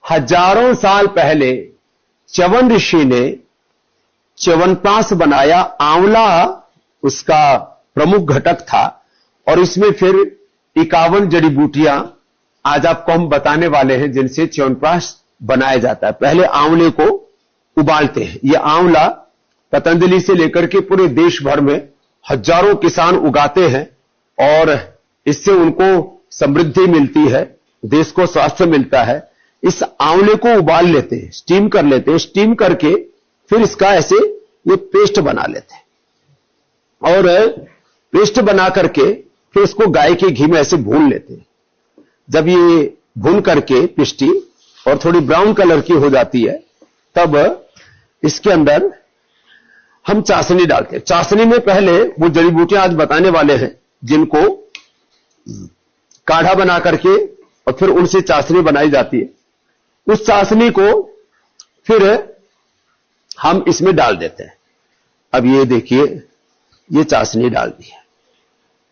हजारों साल पहले च्यवन ऋषि ने च्यवनप्राश बनाया। आंवला उसका प्रमुख घटक था और इसमें फिर 51 जड़ी बूटियां आज आपको हम बताने वाले हैं जिनसे च्यवनप्राश बनाया जाता है। पहले आंवले को उबालते हैं। यह आंवला पतंजलि से लेकर के पूरे देश भर में हजारों किसान उगाते हैं और इससे उनको समृद्धि मिलती है, देश को स्वास्थ्य मिलता है। इस आंवले को उबाल लेते हैं, स्टीम कर लेते हैं। स्टीम करके फिर इसका ऐसे ये पेस्ट बना लेते हैं और पेस्ट बना करके फिर इसको गाय के घी में ऐसे भून लेते हैं। जब ये भून करके पिष्टी और थोड़ी ब्राउन कलर की हो जाती है तब इसके अंदर हम चाशनी डालते हैं। चाशनी में पहले वो जड़ी बूटियां आज बताने वाले हैं जिनको काढ़ा बना करके और फिर उनसे चाशनी बनाई जाती है। उस चाशनी को फिर हम इसमें डाल देते हैं। अब ये देखिए, ये चाशनी डाल दी है।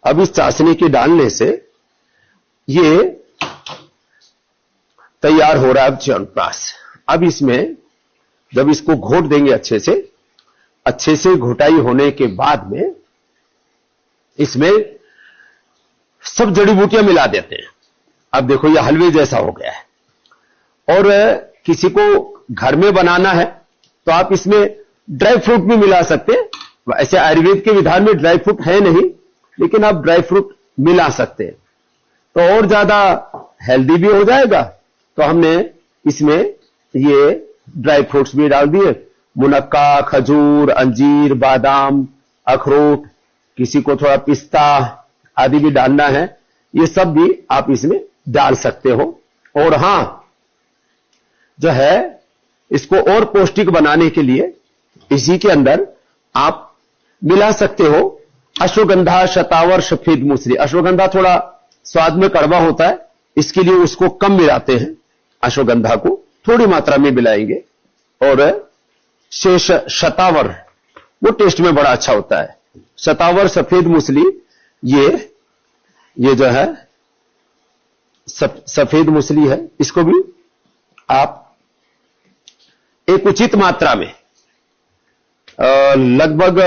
अब इस चाशनी के डालने से ये तैयार हो रहा है च्यवनप्राश। अब इसमें जब इसको घोट देंगे अच्छे से घोटाई होने के बाद में इसमें सब जड़ी बूटियां मिला देते हैं। अब देखो ये हलवे जैसा हो गया है। और किसी को घर में बनाना है तो आप इसमें ड्राई फ्रूट भी मिला सकते हैं। ऐसे आयुर्वेद के विधान में ड्राई फ्रूट है नहीं, लेकिन आप ड्राई फ्रूट मिला सकते हैं तो और ज्यादा हेल्दी भी हो जाएगा। तो हमने इसमें ये ड्राई फ्रूट्स भी डाल दिए, मुनक्का, खजूर, अंजीर, बादाम, अखरोट, किसी को थोड़ा पिस्ता आदि भी डालना है, ये सब भी आप इसमें डाल सकते हो। और हां, जो है इसको और पौष्टिक बनाने के लिए इसी के अंदर आप मिला सकते हो अश्वगंधा, शतावर, सफेद मूसली। अश्वगंधा थोड़ा स्वाद में कड़वा होता है, इसके लिए उसको कम मिलाते हैं। अश्वगंधा को थोड़ी मात्रा में मिलाएंगे और शेष शतावर वो टेस्ट में बड़ा अच्छा होता है। शतावर, सफेद मूसली, ये जो है सफेद मूसली है, इसको भी आप एक उचित मात्रा में लगभग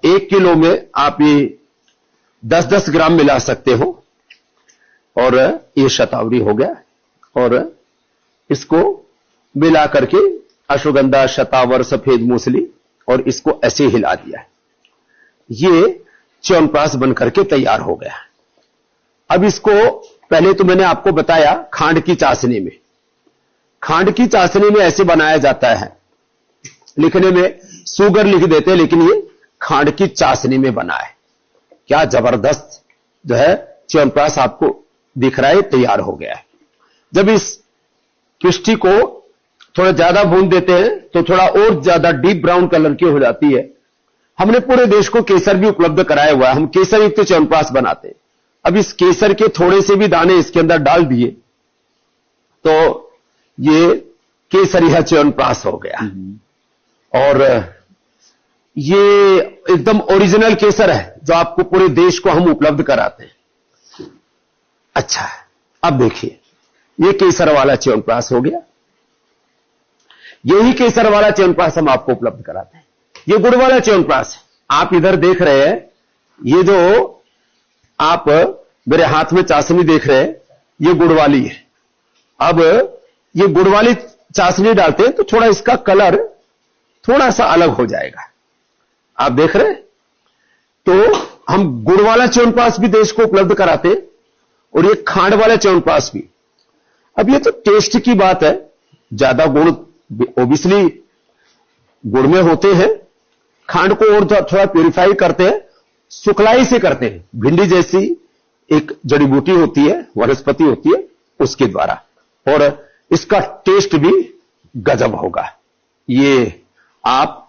1 किलो में आप ये 10-10 ग्राम मिला सकते हो। और ये शतावरी हो गया और इसको मिला करके अश्वगंधा, शतावर, सफेद मूसली और इसको ऐसे हिला दिया। ये च्यवनप्राश बनकर के तैयार हो गया। अब इसको पहले तो मैंने आपको बताया खांड की चाशनी में। खांड की चाशनी में ऐसे बनाया जाता है, लिखने में शुगर लिख देते हैं लेकिन ये खांड की चाशनी में बना है। क्या जबरदस्त जो है च्यवनप्राश आपको दिख रहा है, तैयार हो गया है। जब इस पिष्टी को थोड़ा ज्यादा भून देते हैं तो थोड़ा और ज्यादा डीप ब्राउन कलर की हो जाती है। हमने पूरे देश को केसर भी उपलब्ध कराया हुआ है, हम केसर युक्त च्यवनप्राश बनाते हैं। अब इस केसर के थोड़े से भी दाने इसके अंदर डाल दिए तो ये केसरिया च्यवनप्राश हो गया। और ये एकदम ओरिजिनल केसर है जो आपको पूरे देश को हम उपलब्ध कराते हैं। अच्छा, अब देखिए ये केसर वाला च्यवनप्राश हो गया। यही केसर वाला च्यवनप्राश हम आपको उपलब्ध कराते हैं। ये गुड़ वाला च्यवनप्राश है। आप इधर देख रहे हैं, ये जो आप मेरे हाथ में चाशनी देख रहे हैं, ये गुड़ वाली है। अब ये गुड़ वाली चाशनी डालते हैं तो थोड़ा इसका कलर थोड़ा सा अलग हो जाएगा। आप देख रहे हैं, तो हम गुड़ वाला च्यवनप्राश भी देश को उपलब्ध कराते हैं और ये खांड वाला च्यवनप्राश भी। अब ये तो टेस्ट की बात है, ज्यादा गुड़ ओबियसली गुड़ में होते हैं, खांड को और थोड़ा प्यूरिफाई करते हैं, सुखलाई से करते हैं। भिंडी जैसी एक जड़ी बूटी होती है, वनस्पति होती है, उसके द्वारा। और इसका टेस्ट भी गजब होगा। ये आप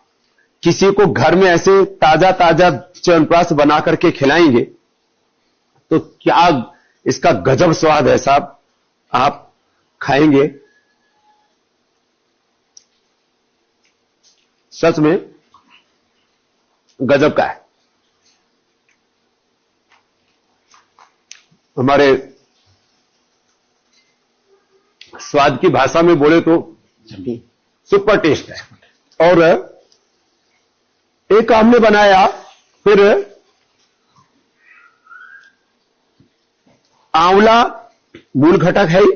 किसी को घर में ऐसे ताजा ताजा च्यवनप्राश बना करके खिलाएंगे तो क्या इसका गजब स्वाद है साहब, आप खाएंगे सच में गजब का है। हमारे स्वाद की भाषा में बोले तो सुपर टेस्ट है। और एक हमने बनाया फिर आंवला मूल घटक है ही,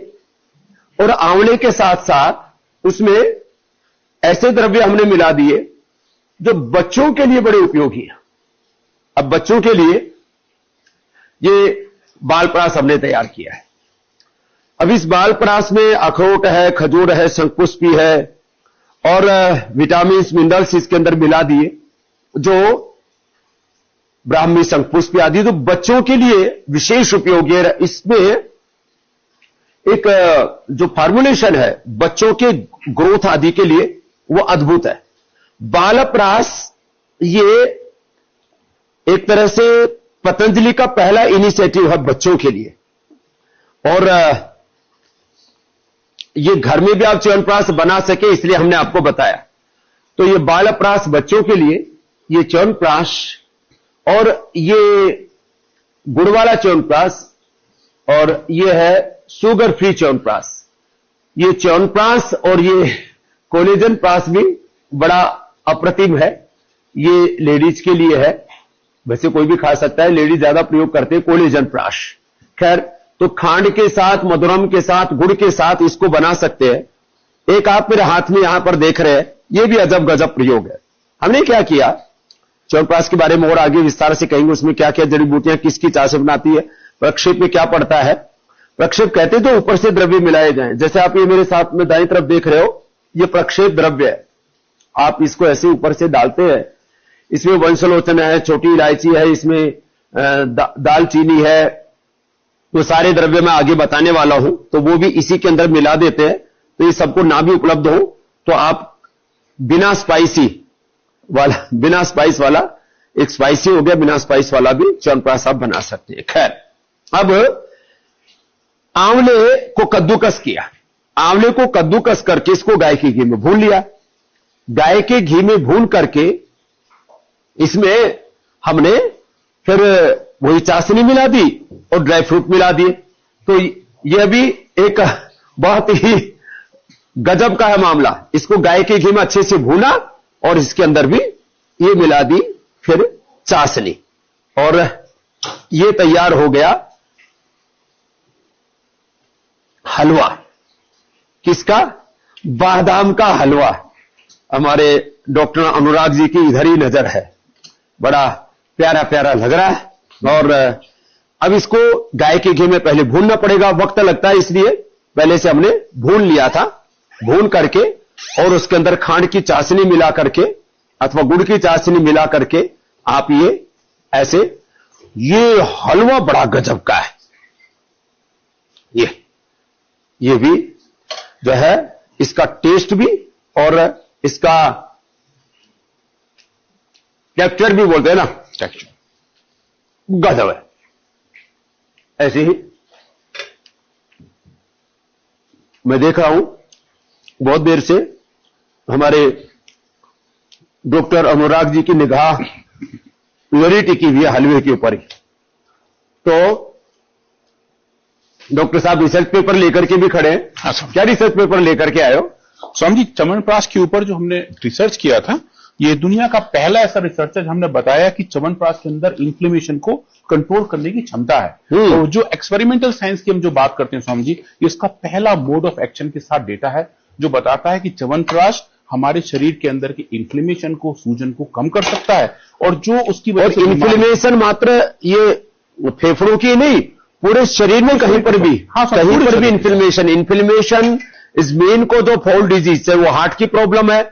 और आंवले के साथ साथ उसमें ऐसे द्रव्य हमने मिला दिए जो बच्चों के लिए बड़े उपयोगी हैं। अब बच्चों के लिए ये बालपरास हमने तैयार किया है। अब इस बालपरास में अखरोट है, खजूर है, शंखपुष्पी है और विटामिन मिनरल्स इसके अंदर मिला दिए, जो ब्राह्मी, शंखपुष्पी आदि, तो बच्चों के लिए विशेष उपयोगी है। इसमें एक जो फार्मुलेशन है बच्चों के ग्रोथ आदि के लिए वो अद्भुत है। बालपरास ये एक तरह से पतंजलि का पहला इनिशिएटिव है बच्चों के लिए, और ये घर में भी आप च्यवनप्राश बना सके इसलिए हमने आपको बताया। तो ये बालपरास बच्चों के लिए, ये च्यवनप्राश, और ये गुड़ वाला च्यवनप्राश, और ये है शुगर फ्री च्यवनप्राश। ये च्यवनप्राश और ये कोलेजन प्राश भी बड़ा अप्रतिम है। ये लेडीज के लिए है, वैसे कोई भी खा सकता है, लेडीज ज्यादा प्रयोग करते हैं कोलेजन प्राश। खैर, तो खांड के साथ, मधुरम के साथ, गुड़ के साथ इसको बना सकते हैं। एक आप मेरे हाथ में यहां पर देख रहे हैं, ये भी अजब गजब प्रयोग है। हमने क्या किया, च्यवनप्राश के बारे में और आगे विस्तार से कहेंगे, उसमें क्या क्या जड़ी बूटियां किसकी चाय से बनाती है, प्रक्षेप में क्या पड़ता है। प्रक्षेप कहते हैं तो ऊपर से द्रव्य मिलाए जाएं। जैसे आप ये मेरे साथ में दाईं तरफ देख रहे हो, ये प्रक्षेप द्रव्य है। आप इसको ऐसे ऊपर से डालते हैं, इसमें वंशलोचन है, छोटी इलायची है, इसमें दालचीनी है, वो सारे द्रव्य मैं आगे बताने वाला हूं, तो वो भी इसी के अंदर मिला देते हैं। तो ये सबको ना भी उपलब्ध हो तो आप बिना स्पाइस वाला, एक स्पाइसी हो गया, बिना स्पाइस वाला भी च्यवनप्राश आप बना सकते हैं। खैर, अब आंवले को कद्दूकस किया, आंवले को कद्दूकस करके इसको गाय के घी में भून लिया। गाय के घी में भून करके इसमें हमने फिर वही चाशनी मिला दी और ड्राई फ्रूट मिला दिए। तो यह भी एक बहुत ही गजब का है मामला। इसको गाय के घी में अच्छे से भूना और इसके अंदर भी ये मिला दी फिर चाशनी, और ये तैयार हो गया हलवा। किसका? बादाम का हलवा। हमारे डॉक्टर अनुराग जी की इधर ही नजर है, बड़ा प्यारा प्यारा लग रहा है। और अब इसको गाय के घी में पहले भूनना पड़ेगा, वक्त लगता है, इसलिए पहले से हमने भून लिया था। भून करके और उसके अंदर खांड की चाशनी मिला करके अथवा गुड़ की चाशनी मिला करके आप ये ऐसे, ये हलवा बड़ा गजब का है। ये भी जो है, इसका टेस्ट भी और इसका टेक्सचर भी बोलते हैं ना, टेक्सचर गजब है। ऐसे ही मैं देख रहा हूं बहुत देर से हमारे डॉक्टर अनुराग जी की निगाह इधर ही टिकी हुई है हलवे के ऊपर ही। तो डॉक्टर साहब रिसर्च पेपर लेकर के भी खड़े हैं। हाँ, क्या रिसर्च पेपर लेकर के आए हो? स्वामी जी, च्यवनप्राश के ऊपर जो हमने रिसर्च किया था, ये दुनिया का पहला ऐसा रिसर्च है। हमने बताया कि च्यवनप्राश के अंदर इन्फ्लेमेशन को कंट्रोल करने की क्षमता है। तो जो एक्सपेरिमेंटल साइंस की हम जो बात करते हैं स्वामी जी, इसका पहला मोड ऑफ एक्शन के साथ डेटा है जो बताता है कि च्यवनप्राश हमारे शरीर के अंदर की इन्फ्लेमेशन को, सूजन को कम कर सकता है। और जो उसकी वजह से इन्फ्लेमेशन मात्र ये फेफड़ों की नहीं, पूरे शरीर में कहीं पर भी, कहीं पर भी inflammation is main cause of all disease. चाहे वो हार्ट की प्रॉब्लम है,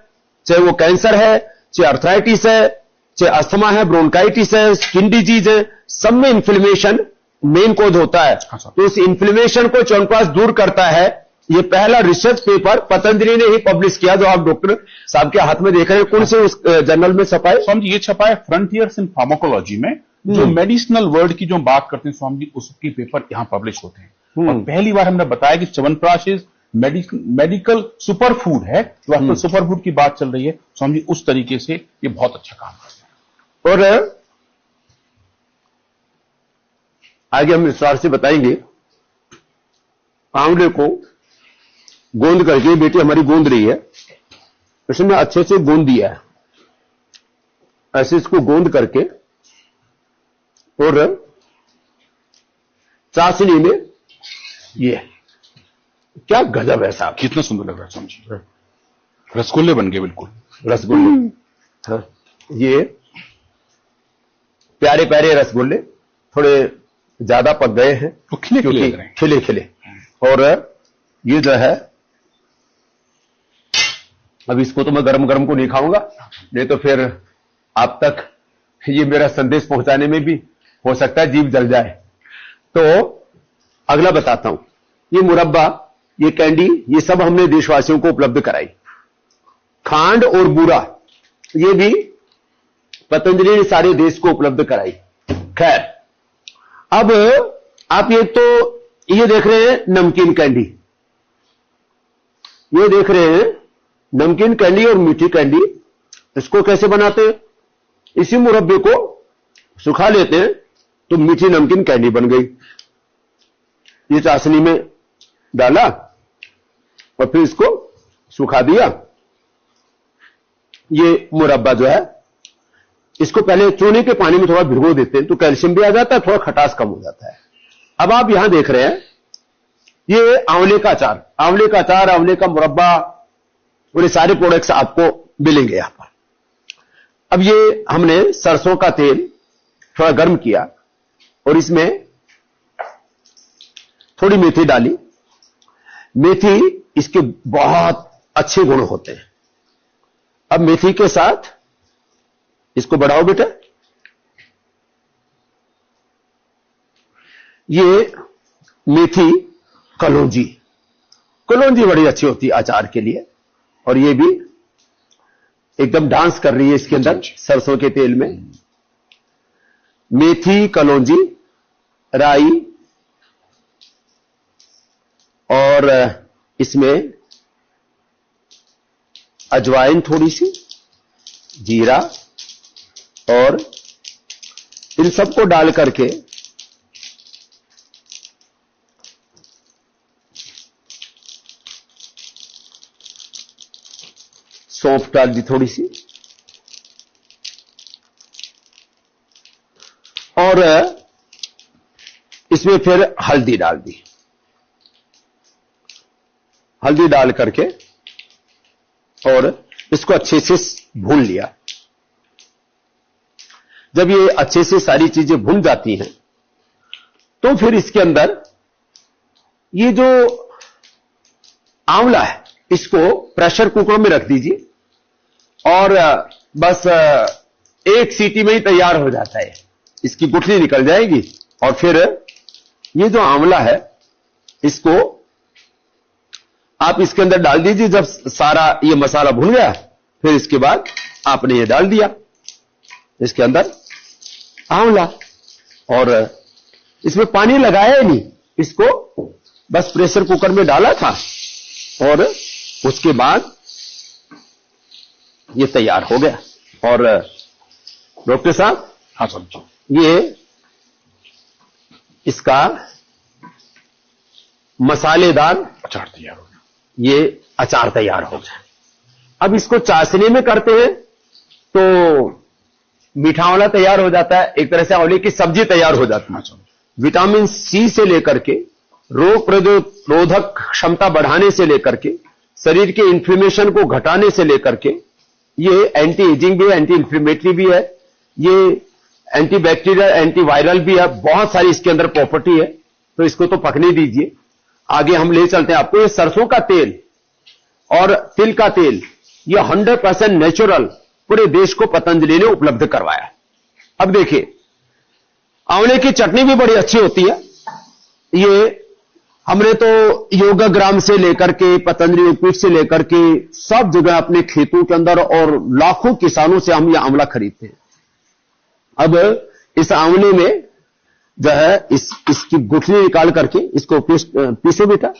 चाहे वो कैंसर है, चाहे अर्थराइटिस है, चाहे अस्थमा है, ब्रोंकाइटिस है, स्किन डिजीज है, सब में इन्फ्लेमेशन मेन कोज होता है। तो उस इन्फ्लेमेशन को च्यवनप्राश दूर करता है। ये पहला रिसर्च पेपर पतंजलि ने ही पब्लिश किया, जो आप डॉक्टर साहब के हाथ में देख रहे हैं। कौन से उस जर्नल में छपा है? स्वामी जी, ये छपा है फ्रंटियर्स इन फार्माकोलॉजी में। जो मेडिसिनल वर्ड की जो बात करते हैं स्वामी जी, उसकी पेपर यहां पब्लिश होते हैं। और पहली बार हमने बताया कि chyawanprash is medical super food है। जो आजकल सुपर फूड की बात चल रही है स्वामी जी, उस तरीके से ये बहुत अच्छा काम करता है। और आगे हम विस्तार से बताएंगे। आंवले को गोंद करके, बेटी हमारी गूंद रही है, इसमें अच्छे से गूंद दिया है, ऐसे इसको गूंद करके और चाशनी में, ये क्या गजब है साहब, कितना सुंदर लग रहा है स्वामी जी, रसगुल्ले बन गए बिल्कुल, रसगुल्ले। हाँ, ये प्यारे प्यारे रसगुल्ले, थोड़े ज्यादा पक गए हैं, वो खिले खिले लग रहे हैं, खिले खिले। और ये जो है, अब इसको तो मैं गरम गरम को नहीं खाऊंगा, नहीं तो फिर आप तक ये मेरा संदेश पहुंचाने में भी हो सकता है जीभ जल जाए। तो अगला बताता हूं, ये मुरब्बा, ये कैंडी, ये सब हमने देशवासियों को उपलब्ध कराई। खांड और बूरा, ये भी पतंजलि ने सारे देश को उपलब्ध कराई। खैर, अब आप ये देख रहे हैं नमकीन कैंडी, ये देख रहे हैं नमकीन कैंडी और मीठी कैंडी। इसको कैसे बनाते हैं? इसी मुरब्बे को सुखा लेते हैं तो मीठी नमकीन कैंडी बन गई। ये चाशनी में डाला और फिर इसको सुखा दिया। ये मुरब्बा जो है, इसको पहले चूने के पानी में थोड़ा भिगो देते हैं तो कैल्शियम भी आ जाता है, थोड़ा खटास कम हो जाता है। अब आप यहां देख रहे हैं ये आंवले का अचार, आंवले का अचार, आंवले का मुरब्बा, और ये सारे प्रोडक्ट्स आपको मिलेंगे यहां पर। अब ये हमने सरसों का तेल थोड़ा गर्म किया और इसमें थोड़ी मेथी डाली। मेथी, इसके बहुत अच्छे गुण होते हैं। अब मेथी के साथ इसको बढ़ाओ बेटा। ये मेथी कलौंजी, कलौंजी बड़ी अच्छी होती है अचार के लिए, और ये भी एकदम डांस कर रही है इसके अंदर सरसों के तेल में। मेथी, कलौंजी, राई, और इसमें अजवाइन थोड़ी सी, जीरा, और इन सबको डाल करके सौंफ डाल दी थोड़ी सी, और इसमें फिर हल्दी डाल दी। हल्दी डाल करके और इसको अच्छे से भून लिया। जब ये अच्छे से सारी चीजें भून जाती हैं तो फिर इसके अंदर ये जो आंवला है इसको प्रेशर कुकर में रख दीजिए और बस एक सीटी में ही तैयार हो जाता है। इसकी गुठली निकल जाएगी और फिर ये जो आंवला है इसको आप इसके अंदर डाल दीजिए। जब सारा ये मसाला भुन गया फिर इसके बाद आपने ये डाल दिया इसके अंदर आंवला, और इसमें पानी लगाया ही नहीं, इसको बस प्रेशर कुकर में डाला था और उसके बाद ये तैयार हो गया। और डॉक्टर साहब, हाँ सर, ये इसका मसालेदार अचार तैयार हो गया, ये अचार तैयार हो गया। अब इसको चाशनी में करते हैं तो मीठा आंवला तैयार हो जाता है, एक तरह से आंवले की सब्जी तैयार हो जाती है। विटामिन सी से लेकर के रोग प्रतिरोधक क्षमता बढ़ाने से लेकर के शरीर के इन्फ्लेमेशन को घटाने से लेकर के ये एंटी एजिंग भी है, एंटी इन्फ्लेमेटरी भी है, ये एंटी बैक्टीरियल, एंटी वायरल भी है, बहुत सारी इसके अंदर प्रॉपर्टी है। तो इसको तो पकने दीजिए, आगे हम ले चलते हैं आपको। ये सरसों का तेल और तिल का तेल ये 100% नेचुरल पूरे देश को पतंजलि ने उपलब्ध करवाया। अब देखिए, आंवले की चटनी भी बड़ी अच्छी होती है। ये हमने तो योगाग्राम से लेकर के पतंजलि योगपीठ से लेकर के सब जगह अपने खेतों के अंदर और लाखों किसानों से हम ये आंवला खरीदते हैं। अब इस आंवले में जो है इसकी गुठली निकाल करके इसको पीसो बेटा,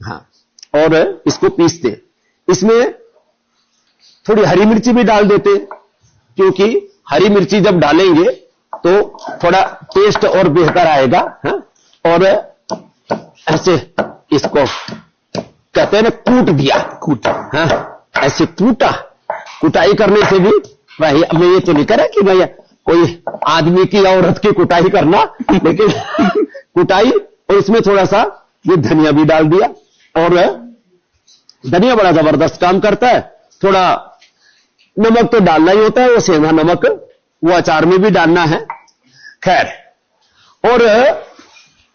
हाँ, और इसको पीसते। इसमें थोड़ी हरी मिर्ची भी डाल देते क्योंकि हरी मिर्ची जब डालेंगे तो थोड़ा टेस्ट और बेहतर आएगा, हाँ? और ऐसे इसको कहते हैं ना, कूट दिया, कूटा, हाँ, ऐसे कूटा। कुटाई करने से भी भाई, मैं ये तो नहीं कह रहा कि भैया कोई आदमी की या औरत की कुटाई करना, लेकिन कुटाई, और इसमें थोड़ा सा ये धनिया भी डाल दिया, और धनिया बड़ा जबरदस्त काम करता है। थोड़ा नमक तो डालना ही होता है, वो सेंधा नमक वो अचार में भी डालना है। खैर, और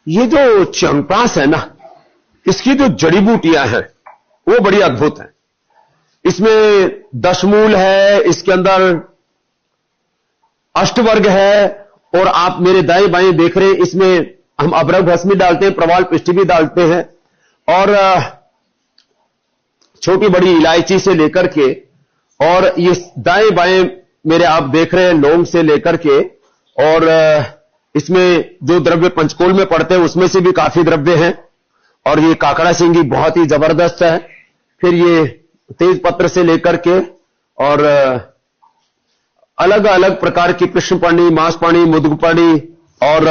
ये जो च्यवनप्राश है ना, इसकी जो जड़ी बूटियां हैं वो बड़ी अद्भुत हैं। इसमें दशमूल है, इसके अंदर अष्टवर्ग है, और आप मेरे दाएं बाएं देख रहे हैं, इसमें हम अबरक भस्मी डालते हैं, प्रवाल पिष्टी भी डालते हैं, और छोटी बड़ी इलायची से लेकर के, और ये दाएं बाएं मेरे आप देख रहे हैं लौंग से लेकर के, और इसमें जो द्रव्य पंचकोल में पड़ते हैं उसमें से भी काफी द्रव्य हैं, और ये काकड़ा सिंगी बहुत ही जबरदस्त है। फिर ये तेज पत्र से लेकर के, और अलग अलग प्रकार की कृष्णपर्णी, मांसपर्णी, मुदगपर्णी और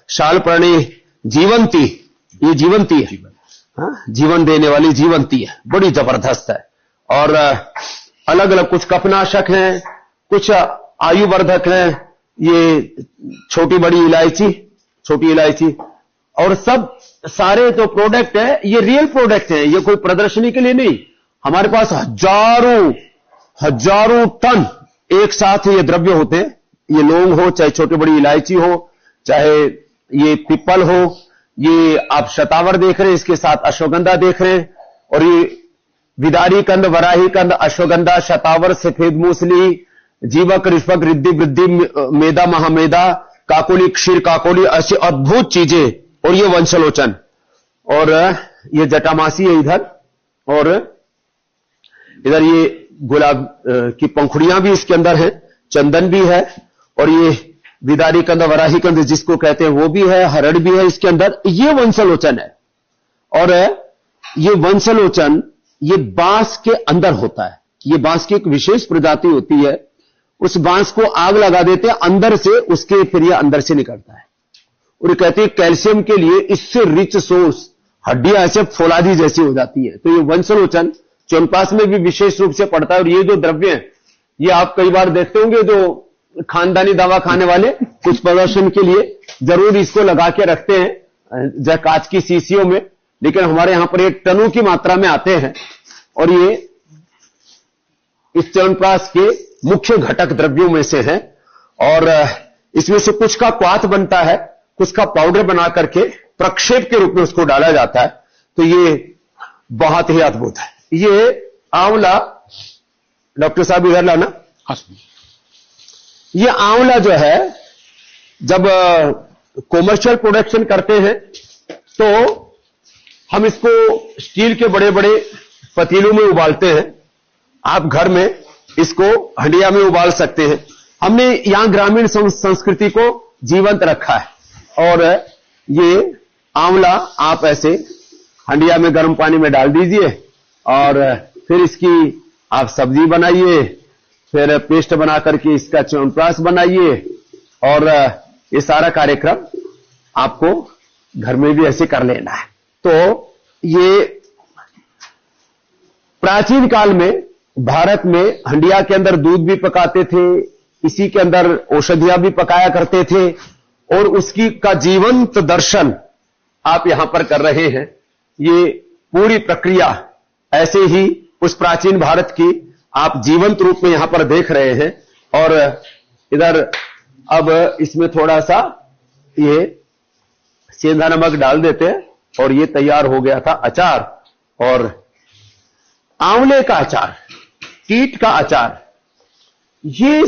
शालपर्णी, जीवंती, ये जीवंती है, हाँ, जीवन देने वाली जीवंती है, बड़ी जबरदस्त है। और अलग अलग कुछ कफनाशक हैं, कुछ आयुवर्धक हैं, ये छोटी बड़ी इलायची, छोटी इलायची, और सब सारे जो प्रोडक्ट है ये रियल प्रोडक्ट है, ये कोई प्रदर्शनी के लिए नहीं। हमारे पास हजारों टन एक साथ ये द्रव्य होते हैं। ये लौंग हो, चाहे छोटी बड़ी इलायची हो, चाहे ये पिपल हो, ये आप शतावर देख रहे हैं, इसके साथ अश्वगंधा देख रहे हैं, और ये विदारी कंद, वराही कंद, अश्वगंधा, शतावर, सफेद मूसली, जीवक, ऋष्वक, रिद्धि, वृद्धि, मेदा, महामेदा, काकोली, क्षीर काकोली, ऐसी अद्भुत चीजें, और ये वंशलोचन, और ये जटामासी है इधर, और इधर ये गुलाब की पंखुड़ियां भी इसके अंदर है, चंदन भी है, और ये विदारी कंद, वराही कंद जिसको कहते हैं वो भी है, हरड़ भी है इसके अंदर। ये वंशलोचन है, और ये वंशलोचन ये बांस के अंदर होता है। ये बांस की एक विशेष प्रजाति होती है, उस बांस को आग लगा देते हैं अंदर से, उसके फिर ये अंदर से निकलता है, और कहते हैं कैल्शियम के लिए इससे रिच सोर्स, हड्डियां ऐसे फौलादी जैसी हो जाती है। तो ये वंशलोचन च्यवनप्राश में भी विशेष रूप से पड़ता है। और ये जो द्रव्य है, ये आप कई बार देखते होंगे, जो खानदानी दवा खाने वाले कुछ प्रदर्शन के लिए जरूर इसको लगा के रखते हैं कांच की शीशियों में, लेकिन हमारे यहां पर ये टनों की मात्रा में आते हैं, और ये इस च्यवनप्राश के मुख्य घटक द्रव्यों में से है। और इसमें से कुछ का क्वाथ बनता है, कुछ का पाउडर बना करके प्रक्षेप के रूप में उसको डाला जाता है। तो ये बहुत ही अद्भुत है। ये आंवला, डॉक्टर साहब इधर लाना, ये आंवला जो है, जब कॉमर्शियल प्रोडक्शन करते हैं तो हम इसको स्टील के बड़े बड़े पतीलों में उबालते हैं। आप घर में इसको हंडिया में उबाल सकते हैं। हमने यहां ग्रामीण संस्कृति को जीवंत रखा है, और ये आंवला आप ऐसे हंडिया में गर्म पानी में डाल दीजिए, और फिर इसकी आप सब्जी बनाइए, फिर पेस्ट बना करके इसका च्यवनप्राश बनाइए, और ये सारा कार्यक्रम आपको घर में भी ऐसे कर लेना है। तो ये प्राचीन काल में भारत में हंडिया के अंदर दूध भी पकाते थे, इसी के अंदर औषधियां भी पकाया करते थे, और उसकी का जीवंत दर्शन आप यहां पर कर रहे हैं। ये पूरी प्रक्रिया ऐसे ही उस प्राचीन भारत की आप जीवंत रूप में यहां पर देख रहे हैं। और इधर अब इसमें थोड़ा सा ये सेंधा नमक डाल देते हैं, और ये तैयार हो गया था अचार, और आंवले का अचार, कीट का अचार। ये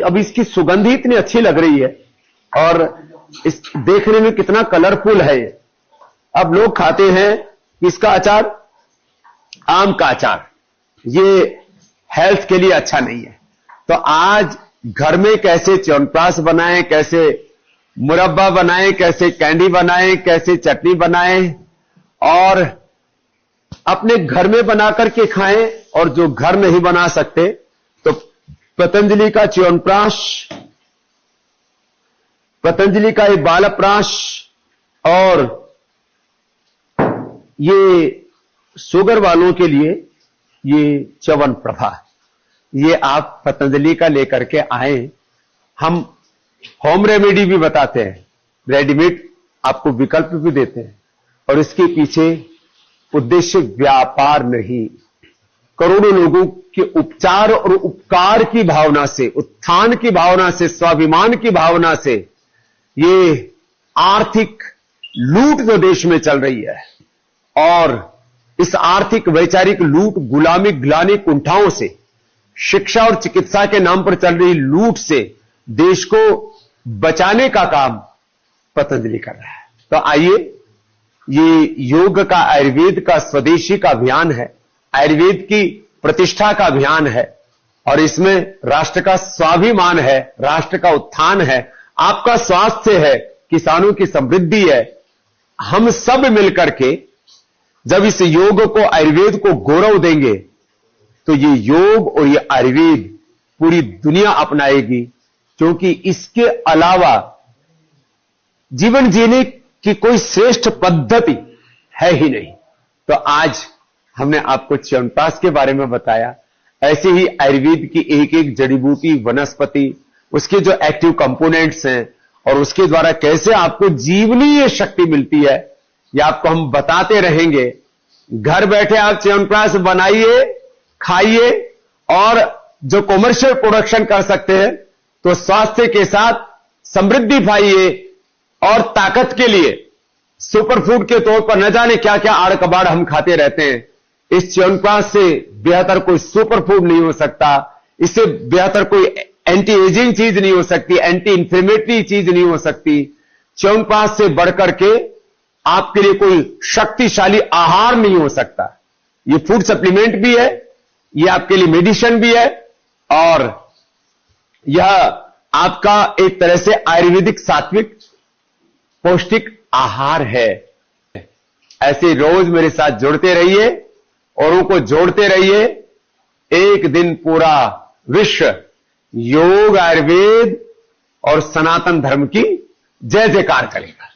अब इसकी सुगंध ही इतनी अच्छी लग रही है, और इस देखने में कितना कलरफुल है ये। अब लोग खाते हैं इसका अचार, आम का अचार, ये हेल्थ के लिए अच्छा नहीं है। तो आज घर में कैसे च्यवनप्राश बनाएं, कैसे मुरब्बा बनाएं, कैसे कैंडी बनाएं, कैसे चटनी बनाएं, और अपने घर में बना करके खाएं। और जो घर नहीं बना सकते तो पतंजलि का च्यवनप्राश, पतंजलि का एक बालप्राश, और ये शुगर वालों के लिए ये च्यवनप्रभा, ये आप पतंजलि का लेकर के आए। हम होम रेमेडी भी बताते हैं, रेडीमेड आपको विकल्प भी देते हैं, और इसके पीछे उद्देश्य व्यापार नहीं, करोड़ों लोगों के उपचार और उपकार की भावना से, उत्थान की भावना से, स्वाभिमान की भावना से ये आर्थिक लूट जो देश में चल रही है, और इस आर्थिक वैचारिक लूट, गुलामी, ग्लानि, कुंठाओं से, शिक्षा और चिकित्सा के नाम पर चल रही लूट से देश को बचाने का काम पतंजलि कर रहा है। तो आइए, ये योग का, आयुर्वेद का, स्वदेशी का अभियान है, आयुर्वेद की प्रतिष्ठा का अभियान है, और इसमें राष्ट्र का स्वाभिमान है, राष्ट्र का उत्थान है, आपका स्वास्थ्य है, किसानों की समृद्धि है। हम सब मिलकर के जब इस योग को, आयुर्वेद को गौरव देंगे, तो ये योग और ये आयुर्वेद पूरी दुनिया अपनाएगी, क्योंकि इसके अलावा जीवन जीने की कोई श्रेष्ठ पद्धति है ही नहीं। तो आज हमने आपको च्यवनप्राश के बारे में बताया। ऐसे ही आयुर्वेद की एक एक जड़ी बूटी, वनस्पति, उसके जो एक्टिव कंपोनेंट्स हैं, और उसके द्वारा कैसे आपको जीवनीय शक्ति मिलती है, ये आपको हम बताते रहेंगे। घर बैठे आप च्यवनप्राश बनाइए, खाइए, और जो कॉमर्शियल प्रोडक्शन कर सकते हैं, तो स्वास्थ्य के साथ समृद्धि पाइए, और ताकत के लिए सुपरफूड के तौर पर न जाने क्या क्या आड़ कबाड़ हम खाते रहते हैं। इस च्यवनप्राश से बेहतर कोई सुपरफूड नहीं हो सकता, इससे बेहतर कोई एंटी एजिंग चीज नहीं हो सकती, एंटी इंफ्लेमेटरी चीज नहीं हो सकती। च्यवनप्राश से बढ़कर के आपके लिए कोई शक्तिशाली आहार नहीं हो सकता। ये फूड सप्लीमेंट भी है, ये आपके लिए मेडिसिन भी है, और यह आपका एक तरह से आयुर्वेदिक सात्विक पौष्टिक आहार है। ऐसे रोज मेरे साथ जुड़ते रहिए, औरों को जोड़ते रहिए। एक दिन पूरा विश्व योग, आयुर्वेद और सनातन धर्म की जय जयकार करेगा।